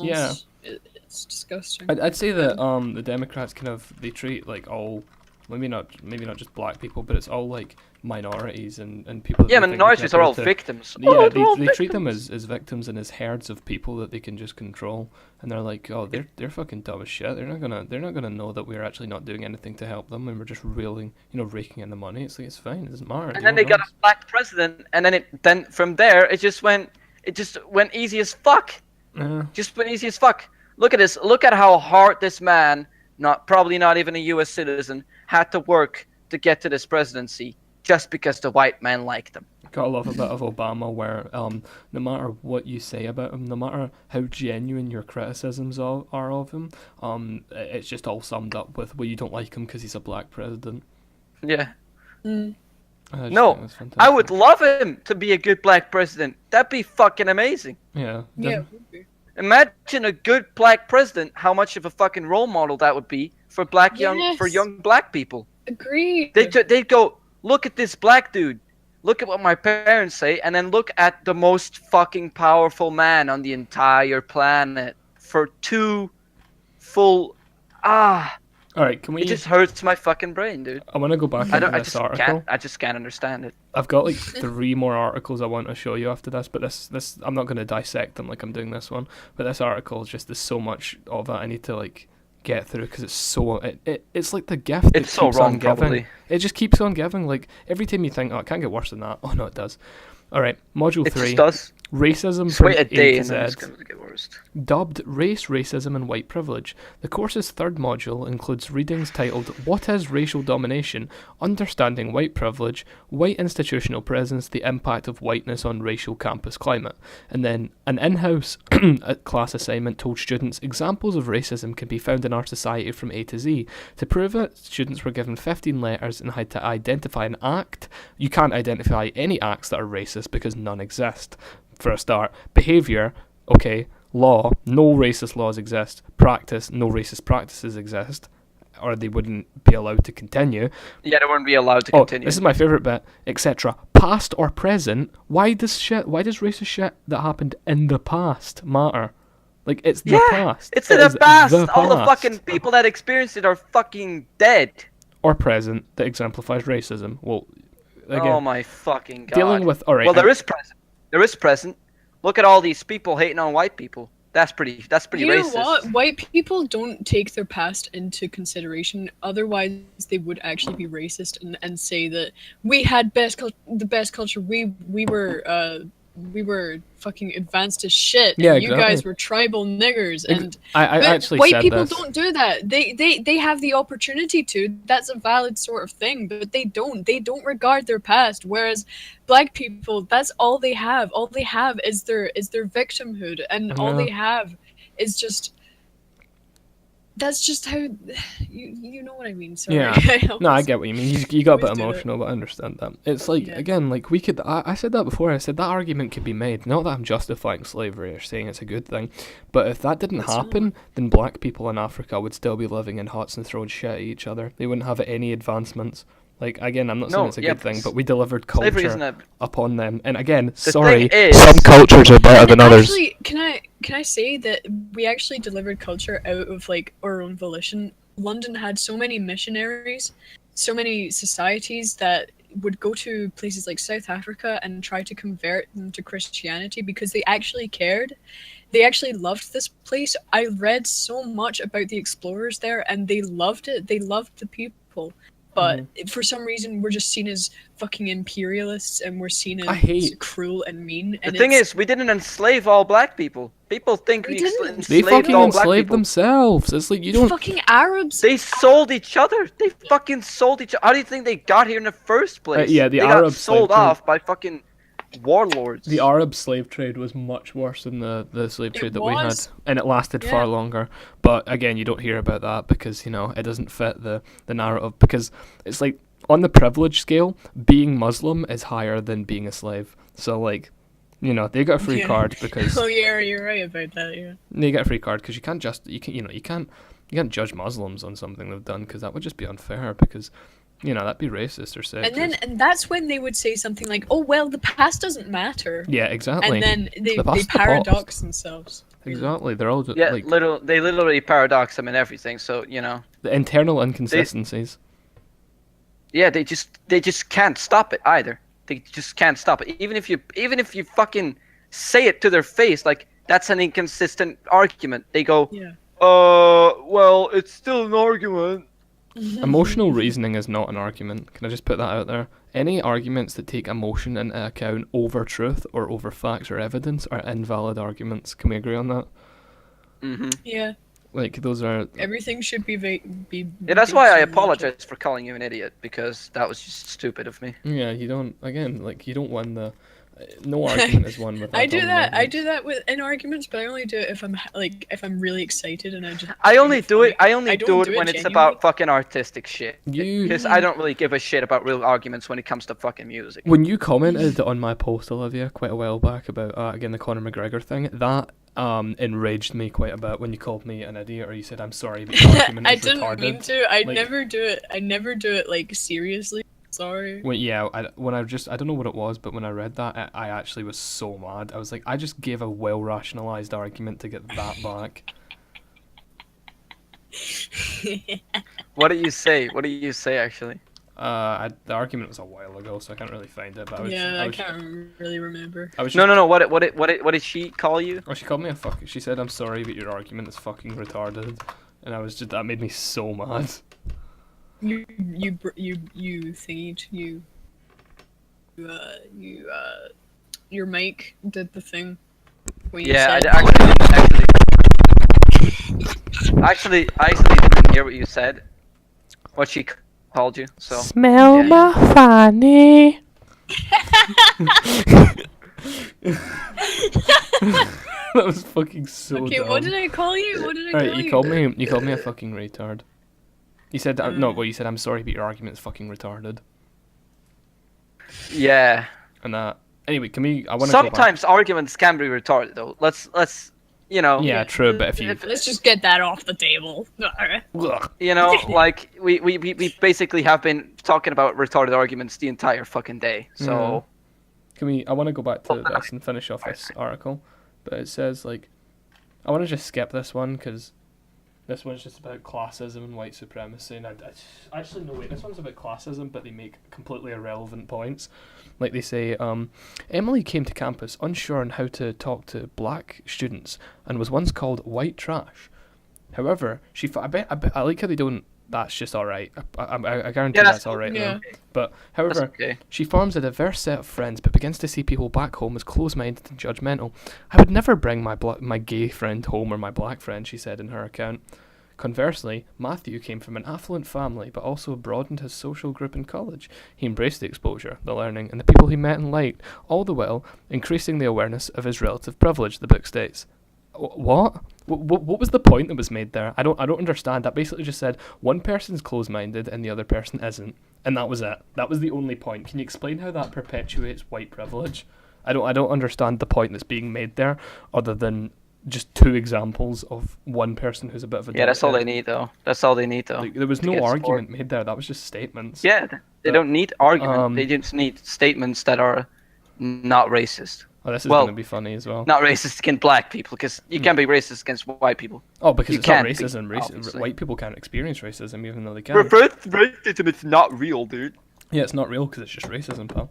Yeah. It's disgusting. I'd say that the Democrats they treat like all maybe not just black people, but it's all like minorities and people that Yeah, they think they can minorities are all appeal to. victims. Yeah, Oh, they're all they treat them victims. as victims and as herds of people that they can just control, and they're like, oh, they're fucking dumb as shit. They're not gonna know that we're actually not doing anything to help them, and we're just raking in the money. It's like it's fine, it doesn't matter. And then they got a black president, and then from there it just went easy as fuck. Just went easy as fuck. Look at this. Look at how hard this man, probably not even a U.S. citizen, had to work to get to this presidency just because the white man liked him. Gotta love a bit of Obama where no matter what you say about him, no matter how genuine your criticisms are of him, it's just all summed up with, well, you don't like him because he's a black president. Yeah. No, I would love him to be a good black president. That'd be fucking amazing. Yeah. Yeah. Imagine a good black president, how much of a fucking role model that would be for young black people. Agreed. They'd go, look at this black dude. Look at what my parents say, and then look at the most fucking powerful man on the entire planet for 2 full. All right, can we? It just hurts my fucking brain, dude. I want to go back into this article. I just can't understand it. I've got like 3 more articles I want to show you after this, but this I'm not going to dissect them like I'm doing this one. But this article is just there's so much of it I need to like get through because it's so it's like the gift. It's so wrong, probably. It just keeps on giving. Like every time you think, oh, it can't get worse than that. Oh no, it does. All right, module 3. It just does. Racism Just from wait a day A to and Z. then it's going to get worse. Dubbed Race, Racism and White Privilege, the course's 3rd module includes readings titled What is Racial Domination? Understanding White Privilege, White Institutional Presence, the Impact of Whiteness on Racial Campus Climate. And then an in-house class assignment told students examples of racism can be found in our society from A to Z. To prove it, students were given 15 letters and had to identify an act. You can't identify any acts that are racist because none exist. For a start, behaviour, okay, law, no racist laws exist, practice, no racist practices exist, or they wouldn't be allowed to continue. Yeah, they wouldn't be allowed to continue. This is my favourite bit, etc. Past or present, why does racist shit that happened in the past matter? Like, it's the past. It's in the past. All the fucking people that experienced it are fucking dead. Or present, that exemplifies racism. Well, again, oh my fucking god. Dealing with, alright. Well, there is present. There is present. Look at all these people hating on white people. That's pretty racist. You know what? White people don't take their past into consideration. Otherwise, they would actually be racist and say that we had the best culture. We were fucking advanced as shit. Yeah, and you guys were tribal niggers. And I actually white said people this. don't do that. They have the opportunity to. That's a valid sort of thing, but they don't. They don't regard their past. Whereas black people, that's all they have. All they have is their victimhood, and all they have is just. That's just how you know what I mean. Sorry. Yeah, no, I get what you mean. You got a bit emotional, but I understand that. It's like again, like we could. I said that before. I said that argument could be made. Not that I'm justifying slavery or saying it's a good thing, but if that didn't happen, then black people in Africa would still be living in huts and throwing shit at each other. They wouldn't have any advancements. Like again, I'm not saying it's a good thing, but we delivered culture upon them. And again, sorry, some cultures are better than others. Actually, can I say that we actually delivered culture out of like our own volition? London had so many missionaries, so many societies that would go to places like South Africa and try to convert them to Christianity because they actually cared. They actually loved this place. I read so much about the explorers there, and they loved it. They loved the people. But for some reason, we're just seen as fucking imperialists, and we're seen as cruel and mean. And the thing is, we didn't enslave all black people. People think we enslaved they fucking all enslaved black themselves. It's like you don't. Fucking Arabs. They sold each other. They fucking sold each other. How do you think they got here in the first place? Yeah, they Arabs got sold off by fucking warlords. The Arab slave trade was much worse than the slave trade that we had, and it lasted far longer. But again, you don't hear about that because it doesn't fit the narrative. Because it's like on the privilege scale, being Muslim is higher than being a slave. So like, they got a free card because. Oh yeah, you're right about that. Yeah. They get a free card because you can't judge Muslims on something they've done because that would just be unfair because. That'd be racist or sexist. And that's when they would say something like, "Oh well, the past doesn't matter." Yeah, exactly. And then they paradox themselves. Exactly. They're all Yeah, like they literally paradox them and everything. So the internal inconsistencies. they just can't stop it either. They just can't stop it. Even if you fucking say it to their face, like that's an inconsistent argument. They go, Yeah. well, it's still an argument. Emotional reasoning is not an argument. Can I just put that out there? Any arguments that take emotion into account over truth or over facts or evidence are invalid arguments. Can we agree on that? Yeah. Like, those are... Everything should be Yeah, that's why I based on logic. apologize for calling you an idiot, because that was just stupid of me. Yeah, you don't... Again, like, you don't win the... No argument is won without... I do that with in arguments, but I only do it if I'm really excited and I only do it when genuinely. it's about fucking artistic shit. You... Because I don't really give a shit about real arguments when it comes to fucking music. When you commented on my post, Olivia, quite a while back about, again, the Conor McGregor thing, that enraged me quite a bit when you called me an idiot or you said, I'm sorry, but your argument is I didn't retarded. mean to. I never do it, like, seriously. Sorry. Well, yeah, I don't know what it was, but when I read that, I actually was so mad. I was like, I just gave a well-rationalized argument to get that back. What did you say? What did you say, actually? The argument was a while ago, so I can't really find it. But I can't really remember. No. What did she call you? Oh, she called me a fuck. She said, "I'm sorry, but your argument is fucking retarded," and that made me so mad. Your mic did the thing. When Yeah, you said, I actually didn't hear what you said. What she called you. So. Smell my fanny. That was fucking so okay, dumb. what did I call you? What did I call you? You called me a fucking retard. You said you said I'm sorry, but your argument is fucking retarded. Yeah. And anyway, I want to. Sometimes arguments can be retarded, though. Let's Yeah, true, but let's just get that off the table. Like we basically have been talking about retarded arguments the entire fucking day. So. I want to go back to this and finish off this article, but it says I want to just skip this one because this one's just about classism and white supremacy, and actually no wait, this one's about classism, but they make completely irrelevant points. Like they say, Emily came to campus unsure on how to talk to black students and was once called white trash. However, I like how they don't. That's just alright. I guarantee that's alright though. But however, she forms a diverse set of friends, but begins to see people back home as close-minded and judgmental. I would never bring my gay friend home or my black friend, she said in her account. Conversely, Matthew came from an affluent family, but also broadened his social group in college. He embraced the exposure, the learning, and the people he met and liked, all the while increasing the awareness of his relative privilege, the book states. What? What was the point that was made there? I don't understand. That basically just said one person's closed-minded and the other person isn't, and that was it. That was the only point. Can you explain how that perpetuates white privilege? I don't understand the point that's being made there, other than just two examples of one person who's a bit of a that's all they need though. Like, there was no argument made there. That was just statements. Yeah, they don't need argument. They just need statements that are not racist. Oh, this is going to be funny as well. Not racist against black people, because you can't be racist against white people. Oh, because it's not racism. White people can't experience racism, even though they can. Racism is not real, dude. Yeah, it's not real because it's just racism, pal.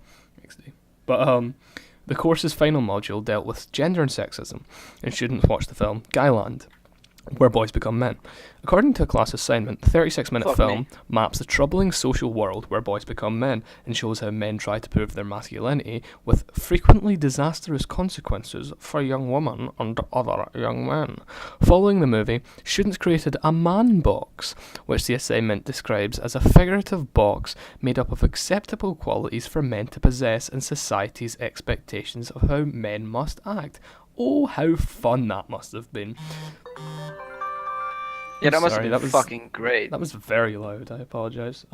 But the course's final module dealt with gender and sexism, and students watched the film Guyland, Where Boys Become Men. According to a class assignment, the 36-minute film maps the troubling social world where boys become men and shows how men try to prove their masculinity with frequently disastrous consequences for young women and other young men. Following the movie, students created a man box, which the assignment describes as a figurative box made up of acceptable qualities for men to possess in society's expectations of how men must act. Oh, how fun that must have been. Yeah, that must have been fucking great. That was very loud, I apologise.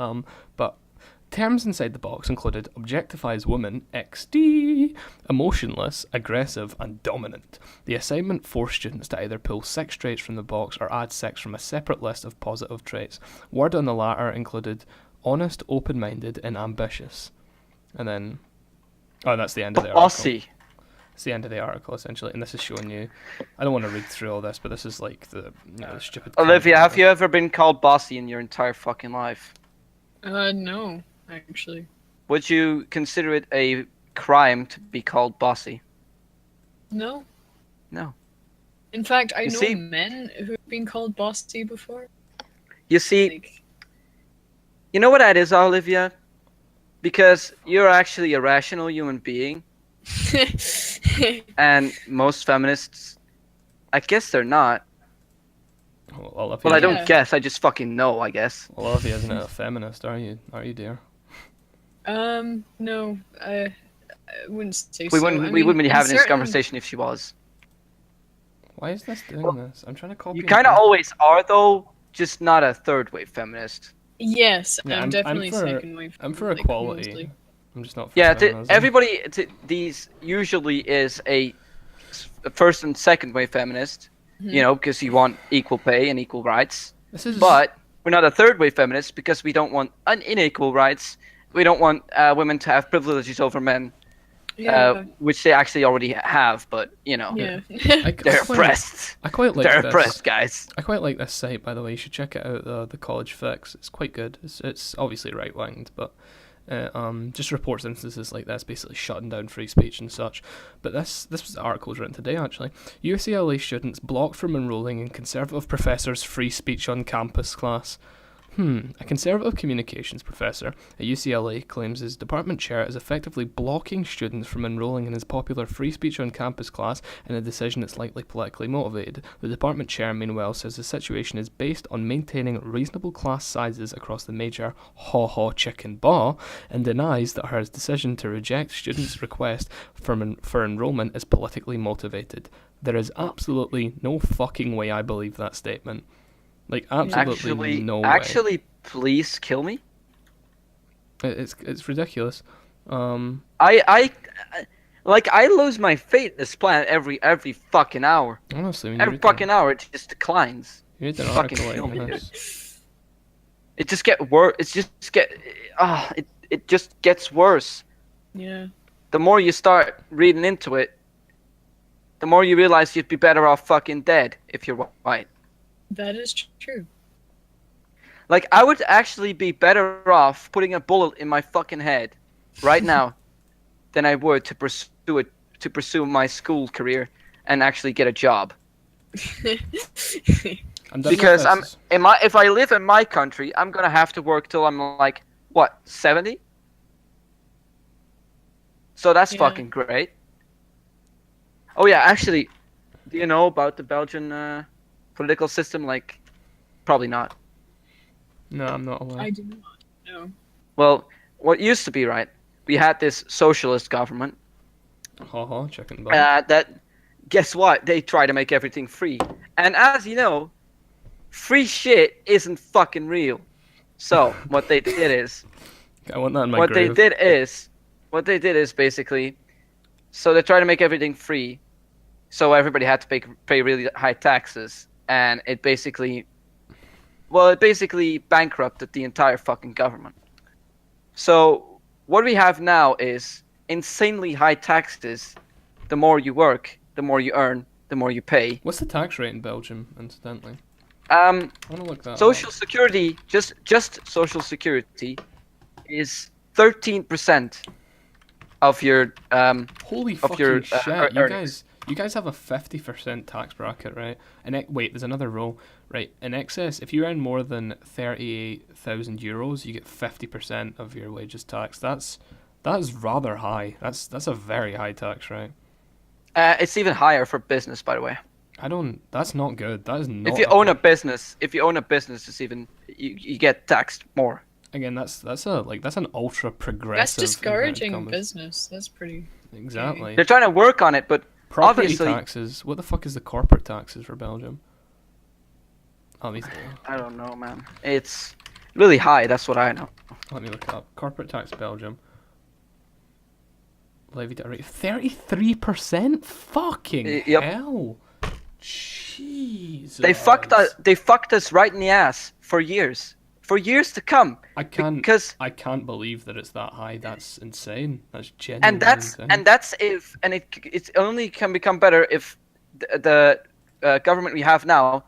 But terms inside the box included objectifies woman, XD, emotionless, aggressive, and dominant. The assignment forced students to either pull 6 traits from the box or add 6 from a separate list of positive traits. Word on the latter included honest, open-minded, and ambitious. And then... Oh, that's the end of the article. Bossy. It's the end of the article, essentially, and this is showing you... I don't want to read through all this, but this is like the, the stupid... Olivia, have you ever been called bossy in your entire fucking life? No, actually. Would you consider it a crime to be called bossy? No. No. In fact, I You know see- men who've been called bossy before. You see, Like, you know what that is, Olivia? Because you're actually a rational human being, and most feminists, I guess they're not. Well, Olivia, Well, I Yeah. don't guess. I just fucking know, I guess. Olivia isn't a feminist, are you? Are you, dear? no, I wouldn't say We so. wouldn't. I We wouldn't mean, be having in this certain- conversation if she was. Why is this doing Well, this? I'm trying to copy. You and kind of paste. always are, though. Just not a third-wave feminist. Yes, Yeah, I'm definitely for, second wave. I'm for like, equality. mostly. I'm just not for Yeah, feminism. everybody. These usually is a first and second-wave feminist. You know, because you want equal pay and equal rights. This is... But we're not a third-wave feminist because we don't want unequal rights. We don't want women to have privileges over men, Yeah. which they actually already have. But you know, yeah. they're oppressed. I quite like They're this. oppressed, guys. I quite like this site, by the way. You should check it out. The College Fix. It's quite good. It's obviously right-winged, but just reports instances like this, basically shutting down free speech and such. But this article was written today, actually. UCLA students blocked from enrolling in conservative professor's free speech on campus class. A conservative communications professor at UCLA claims his department chair is effectively blocking students from enrolling in his popular free speech on campus class in a decision that's likely politically motivated. The department chair, meanwhile, says the situation is based on maintaining reasonable class sizes across the major haw-haw chicken bar and denies that her decision to reject students' request for enrollment is politically motivated. There is absolutely no fucking way I believe that statement. Like, absolutely no way. Actually, please kill me. It's ridiculous. I lose my faith in this planet every fucking hour. Honestly, when you Every read fucking hour, it just declines. you read an fucking article kill me, like dude. this, It just get worse. It just gets worse. Yeah. The more you start reading into it, the more you realize you'd be better off fucking dead if you're white. That is true. Like, I would actually be better off putting a bullet in my fucking head right now than I would to pursue my school career and actually get a job. I'm done Because with this. if I live in my country, I'm gonna have to work till I'm like, what, 70? So that's Yeah. fucking great. Oh yeah, actually, do you know about the Belgian political system? Like, probably not. No, I'm not aware. I do not know. Well, what used to be, right? We had this socialist government Ha chicken bun. that, guess what? They try to make everything free. And as you know, free shit isn't fucking real. So, what they did is, I want that in my what grave. they did is basically, so they try to make everything free, so everybody had to pay really high taxes, and it basically bankrupted the entire fucking government. So what we have now is insanely high taxes. The more you work, the more you earn, the more you pay. What's the tax rate in Belgium, incidentally? I want to look that Social up. security, just social security, is 13% of your Holy of fucking your, shit! earnings. You guys have a 50% tax bracket, right? And wait, there's another rule, right? In excess, if you earn more than 38,000 euros, you get 50% of your wages taxed. That is rather high. That's a very high tax rate. It's even higher for business, by the way. That's not good. That is not. If you own a business, it's even you get taxed more. Again, that's an ultra progressive. That's discouraging inverted commas. business. That's pretty. Exactly. They're trying to work on it, but Property obviously, taxes. What the fuck is the corporate taxes for Belgium? I don't know, man. It's really high. That's what I know. Let me look it up. Corporate tax Belgium. Levied at a rate of 33%? Fucking Yep. hell. Jesus. They fucked us right in the ass for years. for years to come. I can't because I can't believe that it's that high. That's insane. That's genuinely insane. It only can become better if the government we have now